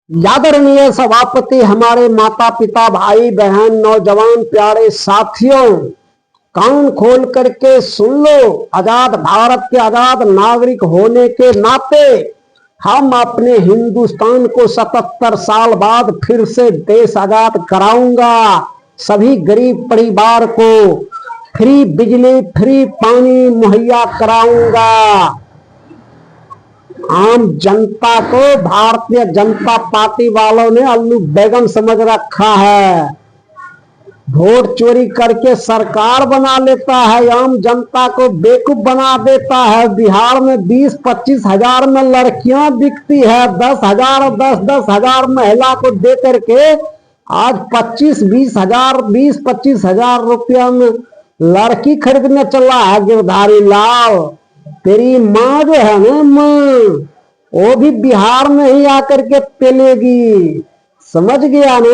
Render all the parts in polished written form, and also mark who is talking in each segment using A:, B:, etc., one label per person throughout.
A: आदरणीय सभापति, हमारे माता पिता, भाई बहन, नौजवान प्यारे साथियों, कान खोल करके सुन लो। आजाद भारत के आजाद नागरिक होने के नाते हम अपने हिंदुस्तान को 77 साल बाद फिर से देश आजाद कराऊंगा। सभी गरीब परिवार को फ्री बिजली, फ्री पानी मुहैया कराऊंगा। आम जनता को भारतीय जनता पार्टी वालों ने अल्लू बैगन समझ रखा है। वोट चोरी करके सरकार बना लेता है, आम जनता को बेवकूफ बना देता है। बिहार में 20-25 हजार में लड़कियां बिकती है, 10,000 और 10-10 हजार महिला को दे करके आज 25-20 हजार, 20-25 हजार रुपया में लड़की खरीदने चला है गिरधारी लाल। तेरी माँ जो है ना, माँ वो भी बिहार में ही आकर के पेलेगी। समझ गया ना?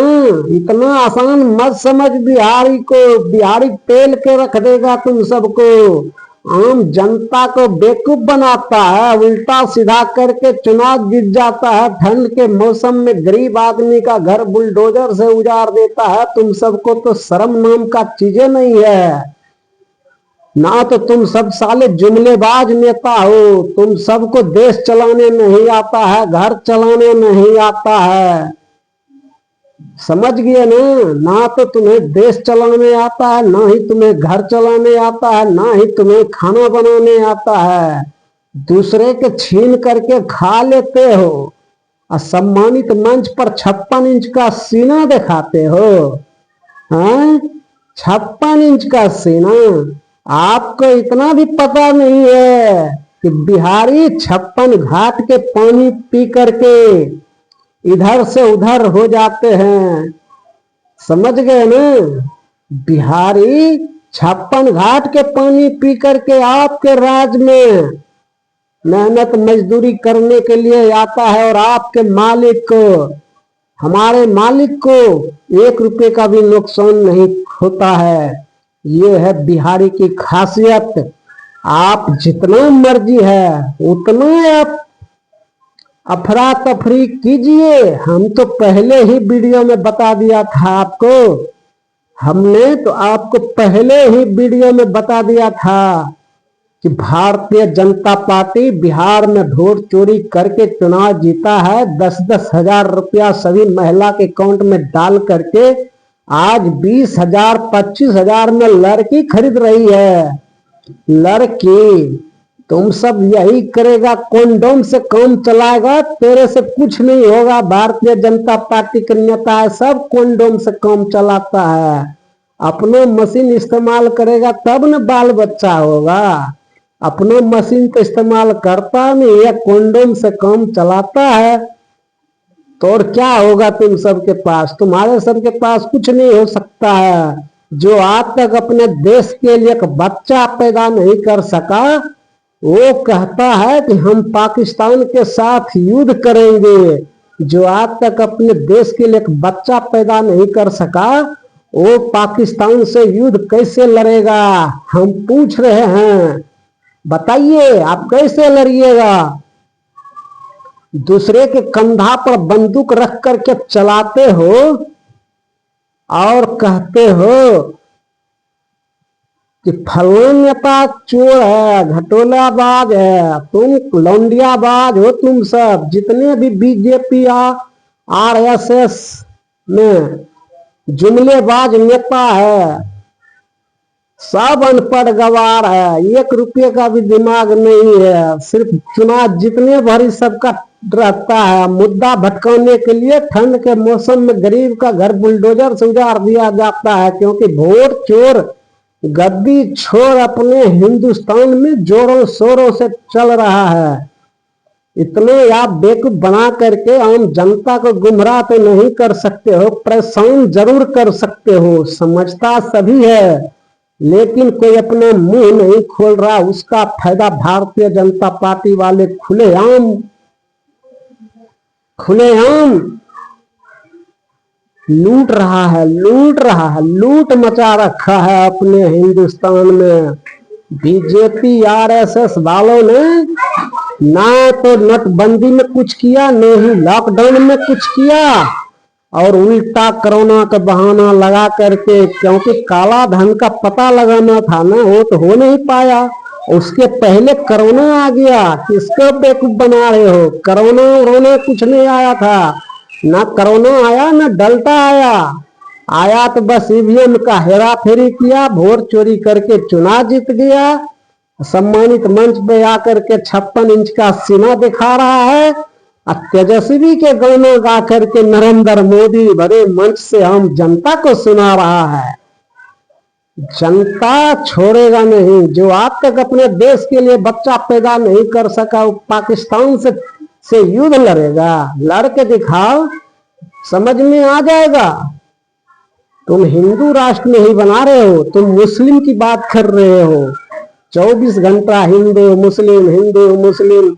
A: इतना आसान मत समझ बिहारी को। बिहारी पेल के रख देगा तुम सबको। आम जनता को बेवकूफ बनाता है, उल्टा सीधा करके चुनाव जीत जाता है। ठंड के मौसम में गरीब आदमी का घर बुलडोजर से उजाड़ देता है। तुम सबको तो शर्म नाम का चीजें नहीं है ना। तो तुम सब साले जुमलेबाज नेता हो। तुम सबको देश चलाने नहीं आता है, घर चलाने नहीं आता है। समझ गए ना? ना तो तुम्हें देश चलाने आता है, ना ही तुम्हें घर चलाने आता है, ना ही तुम्हें खाना बनाने आता है। दूसरे के छीन करके खा लेते हो। असम्मानित मंच पर 56 इंच का सीना दिखाते हो। हाँ, 56 इंच का सीना। आपको इतना भी पता नहीं है कि बिहारी 56 घाट के पानी पी करके इधर से उधर हो जाते हैं। समझ गए ना? बिहारी 56 घाट के पानी पी करके आपके राज्य में मेहनत मजदूरी करने के लिए आता है। और आपके मालिक को, हमारे मालिक को 1 रुपए का भी नुकसान नहीं होता है। ये है बिहारी की खासियत। आप जितना मर्जी है उतना आप अफरा तफरी कीजिए। हम तो पहले ही वीडियो में बता दिया था आपको। हमने तो आपको पहले ही वीडियो में बता दिया था कि भारतीय जनता पार्टी बिहार में वोट चोरी करके चुनाव जीता है। 10-10 हजार रुपया सभी महिला के अकाउंट में डाल करके आज 20 हजार, 25 हजार में लड़की खरीद रही है। लड़की तुम सब यही करेगा, कंडोम से काम चलाएगा। तेरे से कुछ नहीं होगा। भारतीय जनता पार्टी के नेता है, सब कंडोम से काम चलाता है। अपना मशीन इस्तेमाल करेगा तब न बाल बच्चा होगा। अपना मशीन तो इस्तेमाल करता नहीं है, कंडोम से काम चलाता है। तो और क्या होगा तुम सबके पास? तुम्हारे सबके पास कुछ नहीं हो सकता है। जो आज तक अपने देश के लिए एक बच्चा पैदा नहीं कर सका, वो कहता है कि हम पाकिस्तान के साथ युद्ध करेंगे। जो आज तक अपने देश के लिए एक बच्चा पैदा नहीं कर सका, वो पाकिस्तान से युद्ध कैसे लड़ेगा? हम पूछ रहे हैं, बताइए आप कैसे लड़िएगा? दूसरे के कंधा पर बंदूक रख करके चलाते हो और कहते हो कि फलाना नेता चोर है, घटोलाबाज है, तुम लौंडियाबाज हो। तुम सब जितने भी बीजेपी RSS में जुमलेबाज नेता है, सब अनपढ़ गवार है। 1 रुपये का भी दिमाग नहीं है। सिर्फ चुनाव जितने भरी सबका रहता है, मुद्दा भटकाने के लिए ठंड के मौसम में गरीब का घर बुलडोजर से उजाड़ दिया जाता है। क्योंकि वोट चोर गद्दी छोर अपने हिंदुस्तान में जोरों शोरों से चल रहा है। इतने आप बेवकूफ बना करके आम जनता को गुमराह तो नहीं कर सकते हो, परेशान जरूर कर सकते हो। समझता सभी है, लेकिन कोई अपना मुंह नहीं खोल रहा। उसका फायदा भारतीय जनता पार्टी वाले खुलेआम लूट रहा है, लूट मचा रखा है अपने हिंदुस्तान में। बीजेपी RSS वालों ने ना तो नोटबंदी में कुछ किया, न ही लॉकडाउन में कुछ किया, और उल्टा कोरोना का बहाना लगा करके, क्योंकि काला धन का पता लगाना था ना, वो तो हो नहीं पाया। उसके पहले कोरोना आ गया, किसको बेवकूफ बना रहे हो? कोरोना कुछ नहीं आया था, ना कोरोना आया ना डेल्टा आया। आया तो बस ईवीएम का हेरा फेरी किया, वोट चोरी करके चुनाव जीत गया। सम्मानित मंच पे आकर के 56 इंच का सीना दिखा रहा है। तेजस्वी के गाना गा करके नरेंद्र मोदी बड़े मंच से हम जनता को सुना रहा है। जनता छोड़ेगा नहीं। जो आज तक अपने देश के लिए बच्चा पैदा नहीं कर सका, वो पाकिस्तान से युद्ध लड़ेगा। लड़के दिखाओ, समझ में आ जाएगा। तुम हिंदू राष्ट्र नहीं बना रहे हो, तुम मुस्लिम की बात कर रहे हो। 24 घंटा हिंदू मुस्लिम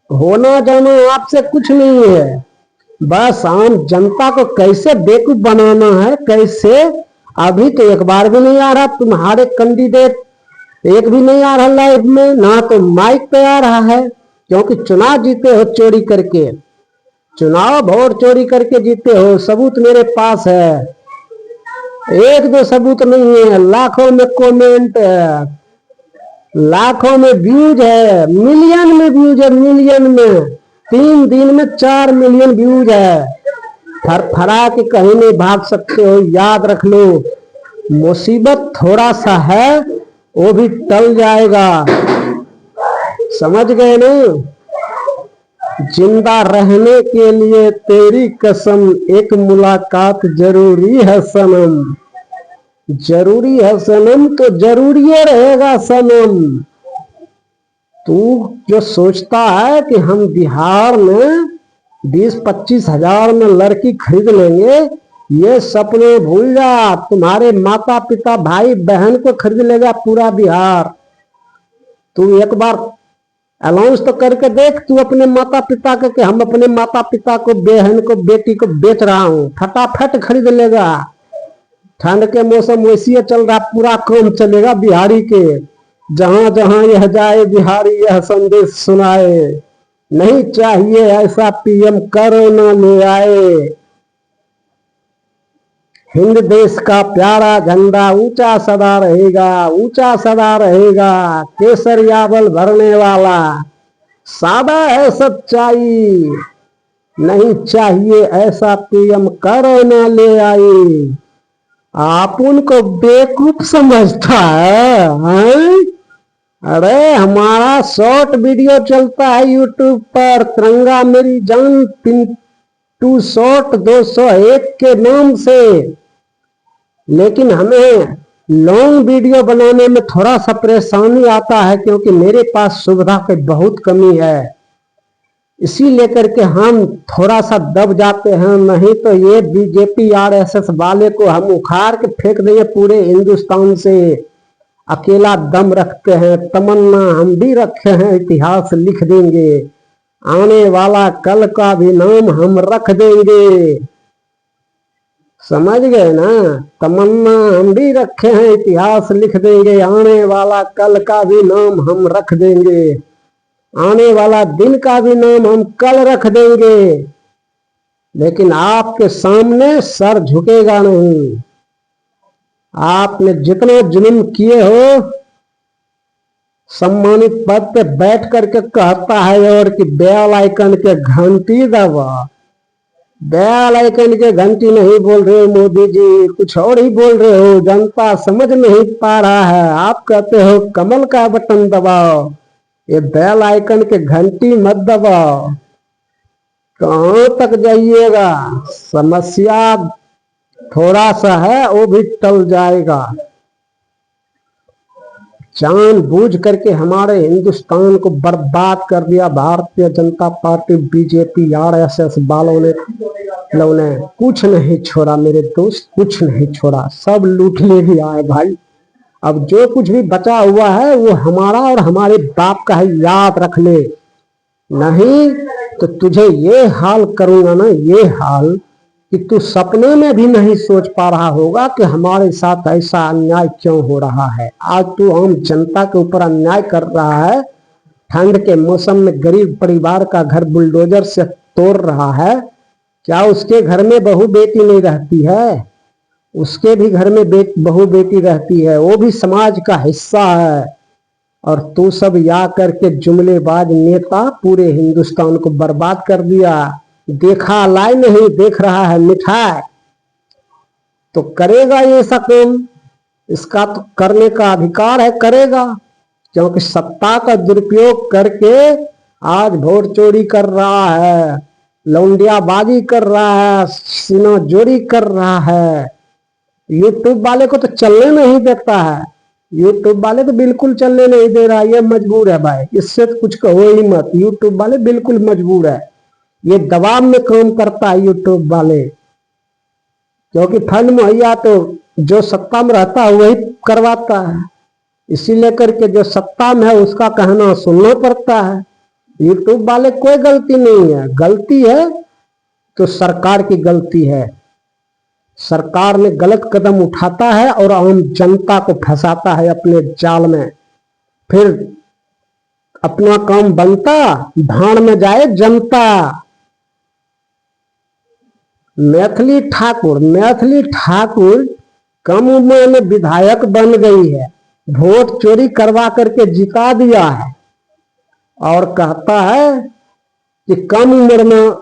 A: होना जाना आपसे कुछ नहीं है। बस आम जनता को कैसे बेवकूफ बनाना है, कैसे। अभी तो एक बार भी नहीं आ रहा तुम्हारे कैंडिडेट, एक भी नहीं आ रहा लाइव में, ना तो माइक पे आ रहा है, क्योंकि चुनाव जीते हो चोरी करके। चुनाव वोट चोरी करके जीते हो, सबूत मेरे पास है। एक दो सबूत नहीं है, लाखों में कमेंट है, लाखों में व्यूज है, मिलियन में व्यूज है, मिलियन में। 3 दिन में 4 मिलियन व्यूज है। फरफरा के कहीं नहीं भाग सकते हो, याद रख लो। मुसीबत थोड़ा सा है, वो भी टल जाएगा। समझ गए ना? जिंदा रहने के लिए तेरी कसम, एक मुलाकात जरूरी है सनम। जरूरी है सनम तो जरूरी रहेगा सनम। तू जो सोचता है कि हम बिहार में 20-25 हजार में लड़की खरीद लेंगे, ये सपने भूल जा। तुम्हारे माता पिता भाई बहन को खरीद लेगा पूरा बिहार। तू एक बार अनाउंस तो करके देख तू अपने माता पिता को कि हम अपने माता पिता को, बहन को, बेटी को बेच रहा हूं। फटाफट खरीद लेगा। ठंड के मौसम वैसे चल रहा, पूरा काम चलेगा बिहारी के। जहां जहां यह जाए बिहारी यह संदेश सुनाए, नहीं चाहिए ऐसा पीएम कोरोना ले आए। हिंद देश का प्यारा झंडा ऊंचा सदा रहेगा, ऊंचा सदा रहेगा। केसरियावल भरने वाला सादा है सच्चाई, नहीं चाहिए ऐसा पीएम कोरोना ले आए। आप उनको बेवकूफ समझता है? अरे हमारा शॉर्ट वीडियो चलता है यूट्यूब पर, तिरंगा मेरी जान पिंटू शॉर्ट 201 के नाम से। लेकिन हमें लॉन्ग वीडियो बनाने में थोड़ा सा परेशानी आता है, क्योंकि मेरे पास सुविधा की बहुत कमी है। इसी लेकर के हम थोड़ा सा दब जाते हैं। नहीं तो ये बीजेपी आरएसएस वाले को हम उखाड़ के फेंक देंगे पूरे हिंदुस्तान से। अकेला दम रखते हैं, तमन्ना हम भी रखे हैं, इतिहास लिख देंगे। आने वाला कल का भी नाम हम रख देंगे। समझ गए ना? तमन्ना हम भी रखे हैं, इतिहास लिख देंगे। आने वाला कल का भी नाम हम रख देंगे। आने वाला दिन का भी नाम हम कल रख देंगे। लेकिन आपके सामने सर झुकेगा नहीं। आपने जितना जुल्म किए हो, सम्मानित पद पे बैठ करके कहता है और कि बेल आइकन के घंटी दबा। बेल आइकन के घंटी नहीं बोल रहे हो मोदी जी, कुछ और ही बोल रहे हो। जनता समझ नहीं पा रहा है। आप कहते हो कमल का बटन दबाओ, ये बेल आइकन के घंटी मत दबाओ। कहां तक जाइएगा? समस्या थोड़ा सा है, वो भी टल जाएगा। जानबूझ करके हमारे हिंदुस्तान को बर्बाद कर दिया Bharatiya Janata party, BJP, RSS वालों ने। कुछ नहीं छोड़ा मेरे दोस्त, कुछ नहीं छोड़ा। सब लूट ले भी आए भाई। अब जो कुछ भी बचा हुआ है वो हमारा और हमारे बाप का है, याद रख ले। नहीं तो तुझे ये हाल करूंगा ना, ये हाल कि तू सपने में भी नहीं सोच पा रहा होगा कि हमारे साथ ऐसा अन्याय क्यों हो रहा है। आज तू आम जनता के ऊपर अन्याय कर रहा है, ठंड के मौसम में गरीब परिवार का घर बुलडोजर से तोड़ रहा है, क्या उसके घर में बहू बेटी नहीं रहती है? उसके भी घर में बहू बेटी रहती है, वो भी समाज का हिस्सा है। और तू सब या करके जुमलेबाज नेता पूरे हिंदुस्तान को बर्बाद कर दिया। देखा लाई नहीं, देख रहा है मिठाई। तो करेगा ये सब काम, इसका तो करने का अधिकार है, करेगा। क्योंकि सत्ता का दुरुपयोग करके आज वोट चोरी कर रहा है, लौंडियाबाजी कर रहा है, सीना जोड़ी कर रहा है। यूट्यूब वाले को तो चलने नहीं देता है, यूट्यूब वाले तो बिल्कुल चलने नहीं दे रहा। ये मजबूर है भाई, इससे तो कुछ कहो ही मत। यूट्यूब वाले बिल्कुल मजबूर है, ये दबाव में काम करता है यूट्यूब वाले। क्योंकि फंड मुहैया तो जो सत्ता में रहता है वही करवाता है, इसी लेकर के जो सत्ता में है उसका कहना सुनना पड़ता है। यूट्यूब वाले कोई गलती नहीं है, गलती है तो सरकार की गलती है। सरकार ने गलत कदम उठाता है और आम जनता को फंसाता है अपने जाल में। फिर अपना काम बनता, भाड़ में जाए जनता। मैथिली ठाकुर कम उम्र में विधायक बन गई है, वोट चोरी करवा करके जिता दिया है और कहता है कि कम उम्र में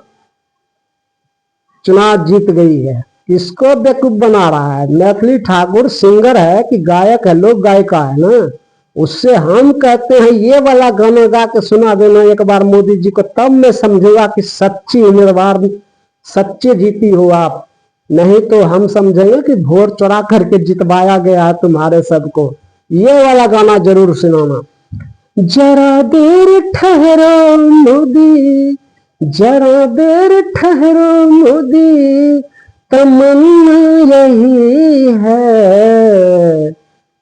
A: चुनाव जीत गई है। किसको बेवकूफ बना रहा है? मैथिली ठाकुर सिंगर है कि गायक है? लोक गायिका है ना। उससे हम कहते हैं ये वाला गाना गा के सुना देना एक बार मोदी जी को, तब मैं समझूंगा कि सच्ची उम्मीदवार, सच्चे जीती हो आप। नहीं तो हम समझेंगे कि वोट चुरा करके जितवाया गया है तुम्हारे सबको। ये वाला गाना जरूर सुनाना। जरा देर ठहरो मोदी, जरा देर ठहरो मोदी, तमन्ना यही है।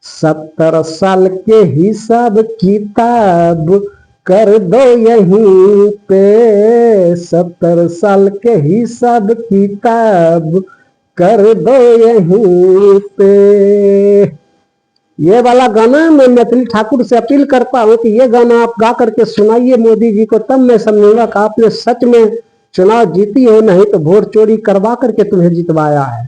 A: 70 साल के हिसाब किताब कर दो यहीं पे, 70 साल के हिसाब किताब कर दो यहीं पे। ये वाला गाना मैं मैथिली ठाकुर से अपील करता हूँ कि ये गाना आप गा करके सुनाइए मोदी जी को, तब मैं समझूंगा कि आपने सच में चुनाव जीती हो, नहीं तो वोट चोरी करवा करके तुम्हें जितवाया है।